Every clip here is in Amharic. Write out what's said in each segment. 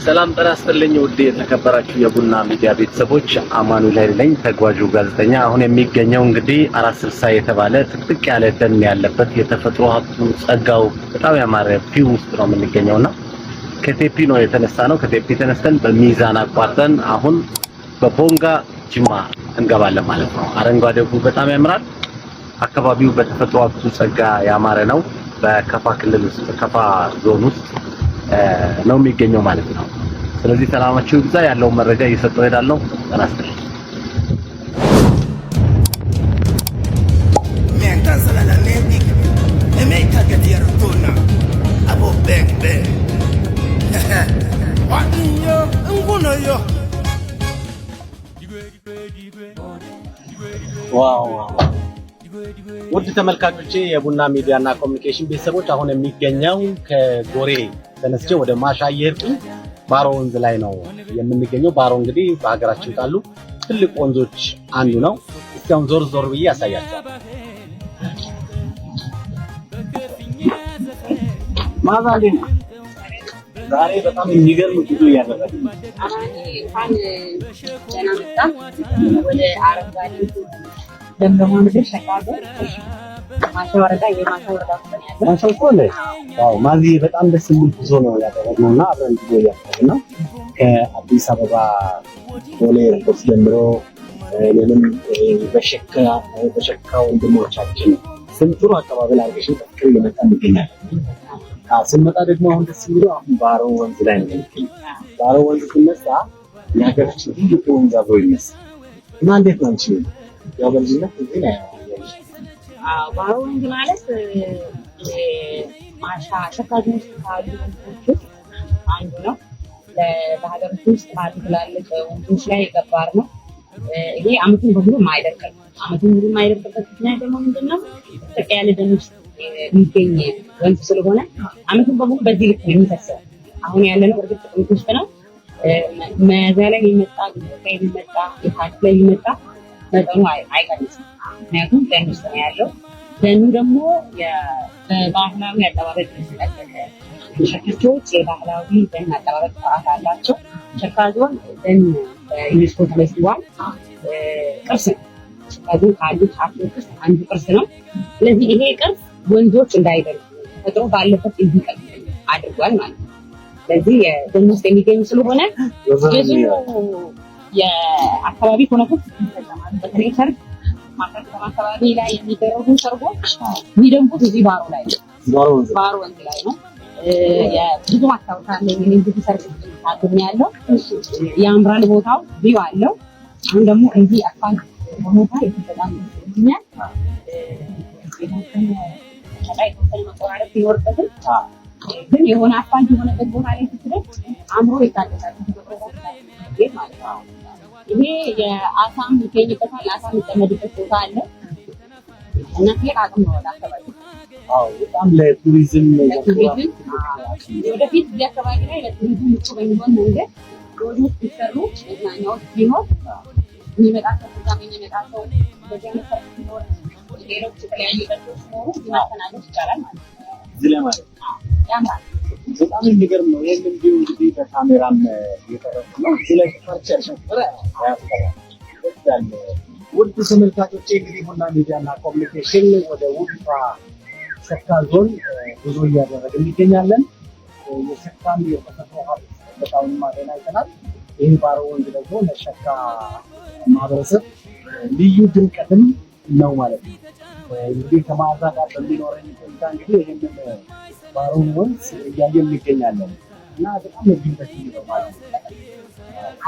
ሰላም ጤና ይስጥልኝ ውድ የተከበራችሁ የቡና ሚዲያ ቤተሰቦች አማኑኤል ነኝ ተጓዡ ጋዜጠኛ አሁን የሚገኘው እንግዲህ 460 የተባለ ጥቅጥቅ ያለ ደን ያለበት የተፈጥሮ ሀብቱ ጸጋው በጣም ያማረ ፒው ውስጥ ነው የምንገኘውና ከቴፒ ነው የተነሳ ነው ከቴፒ ተነስተን በሚዛን አቋርጠን አሁን በቦንጋ ጅማ እንገባለን ማለት ነው አረንጓዴው በጣም ያምራል አካባቢው በተፈጥሮ ሀብቱ ጸጋ ያማረ ነው በከፋ ክልል ውስጥ ከፋ ዞን ውስጥ ነው የሚገኘው ማለት ነው ስለዚህ ሰላማችሁ ይብዛ ያለው መረጃ እየሰጠው ሄዳለሁ ተናስተል ዋው ውድ ተመልካቾቼ የቡና ሚዲያና ኮሙኒኬሽን ቤተሰቦች አሁን የሚገኘው ከጎሬ ተነስቼ ወደ ማሻ እየሄድኩኝ ባሮ ወንዝ ላይ ነው የምንገኘው ባሮ እንግዲህ በሀገራችን ካሉ ትልቅ ወንዞች አንዱ ነው እስካሁን ዞር ዞር ብዬ ያሳያችኋል ማዛሌ ዛሬ በጣም የሚገርም ጉዞ ያደረግን ወደ አረንጓዴ ደምደማን ተሻጋገ ማሻወረዳ የማሻወረዳ ነው ማሻወረዳ ዋው ማዚ በጣም ደስ የሚል ጉዞ ነው ያደረግነውና አብረን ጉዞ ያደረግን ነው ከአዲስ አበባ ዶሌ ኤርፖርት ጀምሮ ለምን በሸካ ወንድሞቻችን ስንቱሩ አካባቢ ላይ አርገሽን ተከክል የመጣን ይገኛል ስንመጣ ደግሞ አሁን ደስ የሚለው አሁን ባሮ ወንዝ ላይ ነው ባሮ ወንዝ ሲነሳ የሀገራችን ትልቁ ወንዝ አብሮ ይነሳል እና እንዴት ነው እንጂ ያው በልጅነት እዚህ ነው ባሮ ወንዝ ማለት ማሻ ሸካዞን ካሉ ወንዞች አንዱ ነው በሀገራችን ውስጥ ካሉ ትላልቅ ወንዞች ላይ ገባር ነው ይሄ አመቱን በሙሉ ማይደርቀው አመቱን በሙሉ ማይደርቅበት ምክንያት ደግሞ ምንድነው ጥቅ ያለ ደን ውስጥ የሚገኝ ወንዝ ስለሆነ አመቱን በሙሉ በዚህ ልክ ነው የሚፈሰው አሁን ያለነው እርግጥ ጥቅምት ውስጥ ነው መያዝያ ላይ የሚመጣ ግንቦት ላይ የሚመጣ የካቲት ላይ የሚመጣ መጠኑ አይቀንስም ምክንያቱም ደን ውስጥ ነው ያለው ደኑ ደግሞ የባህላዊ አጠባበቅ የተጠቀቀ ሸካቾች የባህላዊ ደን አጠባበቅ ስርዓት አላቸው ሸካ ዞን ደን ዩኔስኮ ተመዝግቧል ቅርስ ነው ሸካ ዞን ካሉት ሀብቶች ውስጥ አንዱ ቅርስ ነው ስለዚህ ይሄ ቅርስ ወንዞች እንዳይደርቁ ተፈጥሮ ባለበት እንዲቀጥል አድርጓል ማለት ነው ስለዚህ ደን ውስጥ የሚገኝ ስለሆነ ብዙ የአካባቢ ኮነቶች ይፈጸማሉ በተለይ ሰርግ ማከተማ አካባቢ ላይ የሚደረጉ ሰርጎች የሚደምቁት እዚህ ባሮ ላይ ባሮ ወንዝ ላይ ነው የብዙ ማስታወሻ አለ እንግዲህ ሰርግ ታገኛለሁ ያምራል ቦታው ቪው አለው አሁን ደግሞ እዚህ አፋን ቦታ የተሰጣም ይገኛል መቆራረጥ ይወርደታል ግን የሆነ አፋን የሆነበት ቦታ ላይ ስትደርስ አምሮ ይታደሳል ማለት ነው ይሄ የአሳም ይገኝበታል አሳም ይጠመድበት ቦታ አለ እና ትልቅ አቅም ነው አካባቢ አዎ በጣም ለቱሪዝም ወደፊት እዚህ አካባቢ ላይ ለቱሪዝም ምቹ በሚሆን መንገድ ፕሮጀክት ሲሰሩ መዝናኛዎች ቢኖር የሚመጣ ሰው የሚመጣ ሰው በዚህ መሰረት ሲኖር ሌሎች የተለያዩ ነገሮች ሲኖሩ ማስተናገድ ይቻላል ማለት ነው እዚህ ላይ ማለት ያምራል በጣም የሚገርም ነው ይሄንን ቪው እንግዲህ በካሜራም እየተረፈ ነው እዚህ ላይ ፐርቸር ሸፈረ ያስፈልጋል ውድ ተመልካቾቼ እንግዲህ ቡና ሚዲያና ኮሙኒኬሽን ወደ ውድፋ ሸካ ዞን ጉዞ እያደረግን እንገኛለን የሸካም የተፈጥሮ ሀብት በጣም ማደና ይተናል ይሄ ባሮ ወንዝ ደግሞ ለሸካ ማህበረሰብ ልዩ ድምቀትም ነው ማለት ነው እንግዲህ ከማዕዛ ጋር በሚኖረን ቆይታ እንግዲህ ይሄንን ባሮ ወንዝ እያየን እንገኛለን እና በጣም ድምቀት ነው ማለት ነው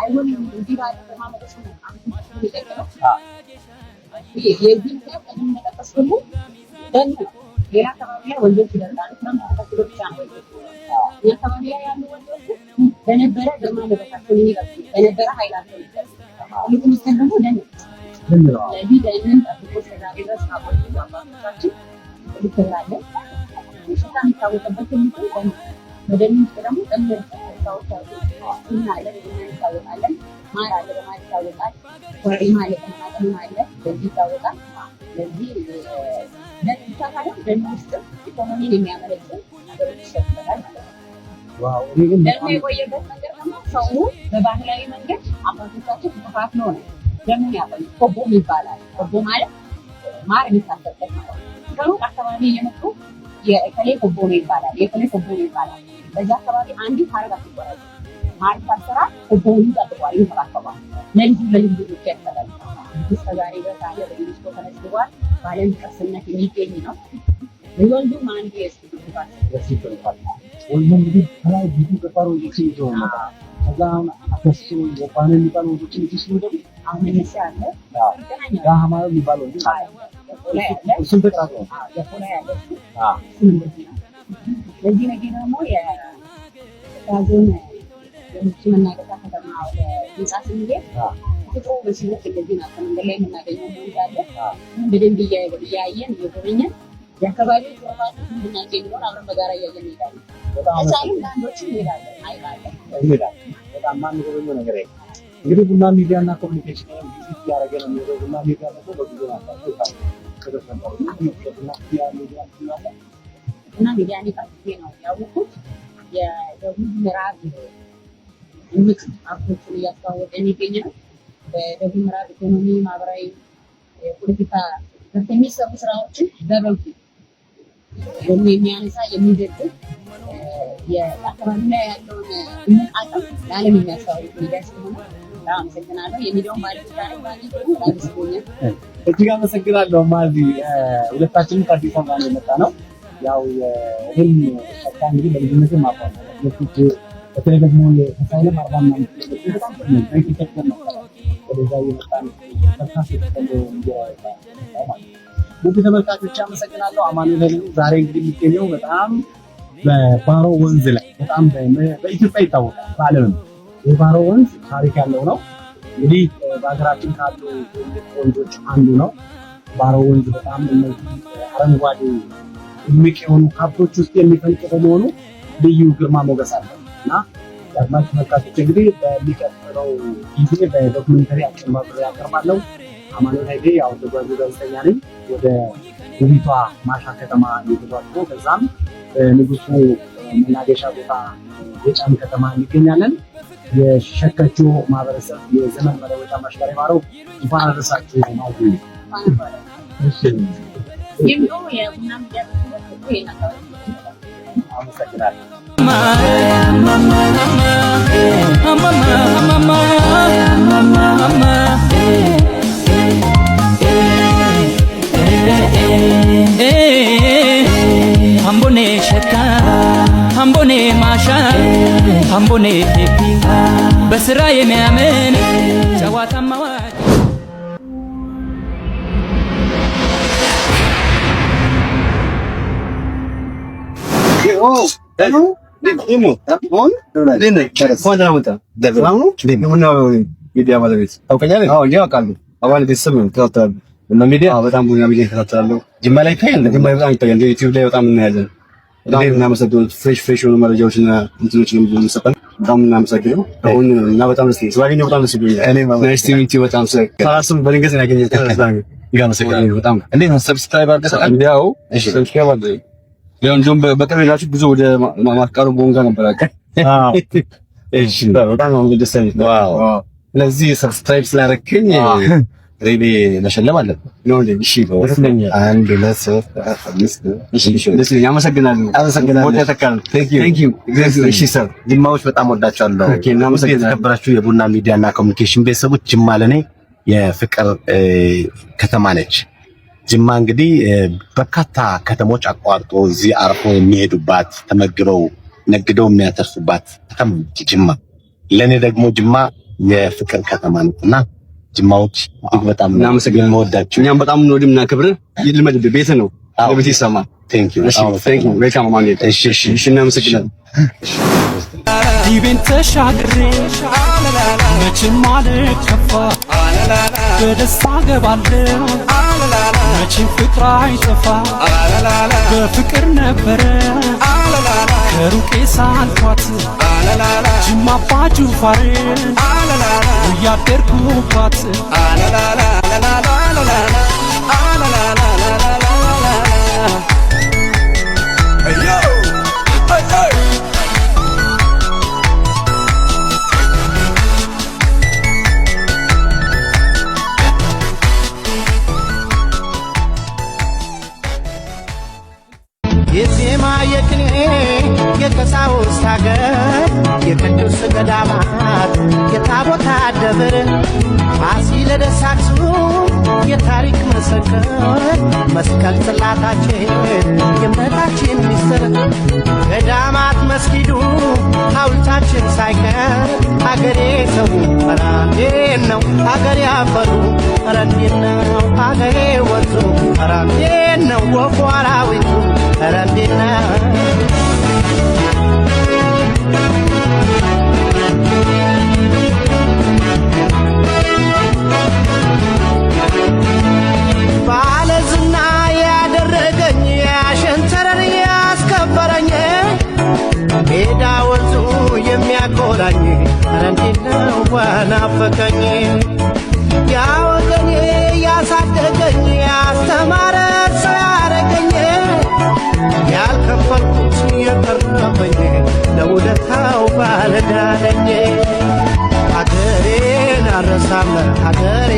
አይሆን እንዲህ ባለ ማመለሱ አንዱ ይተከለው የዚህ ከምን ተጠቅሰሉ ደን ሌላ አካባቢ ላይ ወንዞች ይደርቃሉ ተመሳሳይ ብቻ ነው የአካባቢ ላይ ያሉ ወንዞች በነበረ ግርማ ሞገሳቸው ይቀጥሉ በነበረ ኃይላቸው ይቀጥሉ የሚሰደዱ ደን ለዚህ ደንን ጠብቆ እስከዛሬ ድረስ ካቆዩ አባቶቻችን ይከብራለን ሽታ የሚታወቅበት የሚሆን በደን ውስጥ ደግሞ ጥምር ሰዎች አሉ እና ይታወቃለን ማር አለ በማር ይታወቃል ኮረሪማ አለ በማጥም አለ በዚህ ይታወቃል ለዚህ ለዚህ ታዲያ ደን ውስጥ ኢኮኖሚን የሚያመለክት ነገሮች ይሰጣል ማለት ነው ዋው ይሄን ደግሞ የቆየበት ነገር ደግሞ ሰው በባህላዊ መንገድ አባቶቻችን ተከፋፍለው ነው ለምን ያፈሉ ቆቦ ይባላል። ቆቦ ማለት ማር የሚታሰበት ማለት ነው። ከሩቅ አካባቢ የመጡ የከሌ ቆቦ ነው ይባላል፣ የከሌ ቆቦ ነው ይባላል። በዛ አካባቢ አንዲት ሀረግ አትቆረጥ ማር ታሰራ ቆቦውን ይጠብቋል፣ ይተባከባል። ለልዩ ብቻ ያስተላል። እስከዛሬ ድረስ አለ በዩኔስኮ ተመዝግቧል። በዓለም ቅርስነት የሚገኝ ነው። ወንዱም አንዱ የስቱዲዮባት ወንዱም እንግዲህ ከላይ ብዙ ገባሩ ይችላል ማለት ነው። ከዛ አከሱ ወባነ የሚባሉ ወንዶችን ይችላል ደግሞ አሁን እነሳለ ያ ሀማው የሚባለው እንዴ እሱን ተቃጥሎ የቆላ ያለ ለዚህ ነገር ደግሞ የታዞን የምቹ መናገሻ ከተማ ወደ ህንጻ ስንሄድ ፍቅሩ በሲነት እንደዚህ ነው። መንገድ ላይ የምናገኘው መንገድ አለ። በደንብ እያየን እየጎበኘን የአካባቢው ተራፋት እንድናገኝ ነው። አብረን በጋራ እያየን እንሄዳለን። በጣም ዳንዶች እንሄዳለን። አይባልም በጣም ማን ጎበኘው ነገር አይደለም። እንግዲህ ቡና ሚዲያ እና ኮሙኒኬሽን ቪዚት ያደረገ ነው የሚለው ቡና ሚዲያ ደግሞ በብዙ ናቸው እና ሚዲያ ነው ያወቁት የደቡብ ምዕራብ ምክ አፕሮችን እያስተዋወቀ የሚገኝ ነው። በደቡብ ምዕራብ ኢኮኖሚ፣ ማህበራዊ፣ ፖለቲካ የሚሰሩ ስራዎችን በበጎ የሚያነሳ የሚደግፍ የአካባቢ ላይ ያለውን እምቅ አቅም ለዓለም የሚያስተዋውቅ ሚዲያ ስለሆነ በጣም አመሰግናለሁ። የሚዲያውን ባለቤት ማለት ነው ታዲስቦኛል። እጅግ አመሰግናለሁ። ማዚ ሁለታችንም ከአዲስ አበባ ነው የመጣ ነው። ያው ይሄን ሸካ እንግዲህ በልጅነቴ ማቋም ነው። በተለይ ደግሞ የሳይለም 40 ምናምን በጣም ነው በኢትዮጵያ ነው ወደዛ የመጣን ተካፍ ተቀበለው ውድ ተመልካቾች አመሰግናለሁ። አማኑኤል ዛሬ እንግዲህ የሚገኘው በጣም በባሮ ወንዝ ላይ በጣም በኢትዮጵያ ይታወቃል። በዓለም የባሮ ወንዝ ታሪክ ያለው ነው። እንግዲህ በሀገራችን ካሉ ወንዞች አንዱ ነው። ባሮ ወንዝ በጣም እነዚህ አረንጓዴ እምቅ የሆኑ ከብቶች ውስጥ የሚፈልቅ በመሆኑ ልዩ ግርማ ሞገስ አለው እና የአድማጭ ተመልካቾች እንግዲህ በሚቀጥለው ጊዜ በዶክመንተሪ አቀርባለሁ ያቀርባለሁ። አማኑኤል ኃይሌ ያው ተጓዥ ጋዜጠኛ ነኝ። ወደ ውቢቷ ማሻ ከተማ እየተጓዝኩ ከዛም ንጉሱ መናገሻ ቦታ የጫም ከተማ እንገኛለን። የሸከቾ ማህበረሰብ የዘመን መለወጫ ማሽከረ ባረው እንኳን አደረሳችሁ ማለት ነው። እሺ ይምጡ የቡና ሚዲያ ተሰጥቶ የናታው አመሰግናለሁ። አምቦኔ ሸካ አምቦኔ ማሻ አምቦኔ ቴፒ በስራ የሚያምን ጨዋታ ማዋጭ ሚዲያ ባለቤት ታውቀኛለህ? አዎ አውቃለሁ። አባል ቤተሰብ ነው። ተከታተላሉ እና ሚዲያ በጣም ቡና ሚዲያ ተከታተላለሁ። ጅማ ላይ ይታያል። ጅማ ላይ በጣም ይታያል። ዩቲዩብ ላይ በጣም እናያለን። በጣም እናመሰግናለን። ፍሬሽ የሆኑ መረጃዎች እና እንትኖችን የምንሰጠን በጣም እናመሰግናለን። አሁን እና በጣም ደስ ይላል። ስላገኘሁ በጣም ደስ ይላል። እኔ ናይስ ቱ ሚት ዩ በጣም ሰላም በድንገት ነው ያገኘሁት። ይጋመሰግናለሁ በጣም እንዴት ነው? ሰብስክራይብ አድርገህ እንዲያው እሺ፣ ሰብስክራይብ አድርገህ ያው እንደውም በቅርብ ሄዳችሁ ብዙ ወደ ማስቃሩ ቦንጋ ነበር አቀ እሺ፣ በጣም ነው ደስ ያለኝ። ዋው ለዚህ ሰብስክራይብ ስላደረክኝ ሬዲ መሸለም አለብን ነው እንዴ? እሺ አንድ ሁለት ሶስት አምስት እሺ አመሰግናለሁ። ቴንክ ዩ እሺ ሰር ጅማዎች በጣም ወዳቸዋለሁ። ኦኬ እናመሰግናለን። የተከበራችሁ የቡና ሚዲያ እና ኮሙኒኬሽን ቤተሰቦች ጅማ ለኔ የፍቅር ከተማ ነች። ጅማ እንግዲህ በርካታ ከተሞች አቋርጦ እዚህ አርፎ የሚሄዱባት ተመግበው ነግደው የሚያተርፉባት ከተማ ነች ጅማ። ለኔ ደግሞ ጅማ የፍቅር ከተማ ነውና ጅማዎች እጅግ በጣም እናመሰግናለን። የምወዳችሁ እኛም በጣም እንወድም እና ክብር ይልመድ ቤት ነው ለቤት ይሰማ። ቴንክ ዩ ዌልካም ማንዴ። እሺ እናመሰግናለን። ዲቤን ተሻግሬ መቼም አልከፋ በደስታ ገባለሁ መቼም ፍቅር አይጠፋ በፍቅር ነበረ ከሩቄ ሳልኳት ጅማ አባ ጁፋሬን እያደርኩባት ቅድስት ሀገር የቅዱስ ገዳማት የታቦታት ደብር ፋሲለደስ አክሱም የታሪክ መሰከር መስቀል ጽላታችን የእምነታችን ሚስጥር ገዳማት መስጊዱ ሐውልታችን ሳይቀር አገሬ ሰው ኧረ እንዴት ነው አገሬ አፈሩ ኧረ እንዴት ነው አገሬ ወንዙ ኧረ እንዴት ነው ወፉ አራዊቱ ኧረ እንዴት ነው ባለዝና ያደረገኝ ያሸንተረር ያስከበረኝ ሜዳ ወንዙ የሚያኮራኝ ኧረ እንዴት ነው ናፈቀኝ ያ ወገኔ ያሳደገኝ ያስተማረ ሰው ያረገኝ ያልከፈልኩት የቀረበኝ ለውለታው ባለዕዳ ነኝ አገሬን አልረሳም አገሬ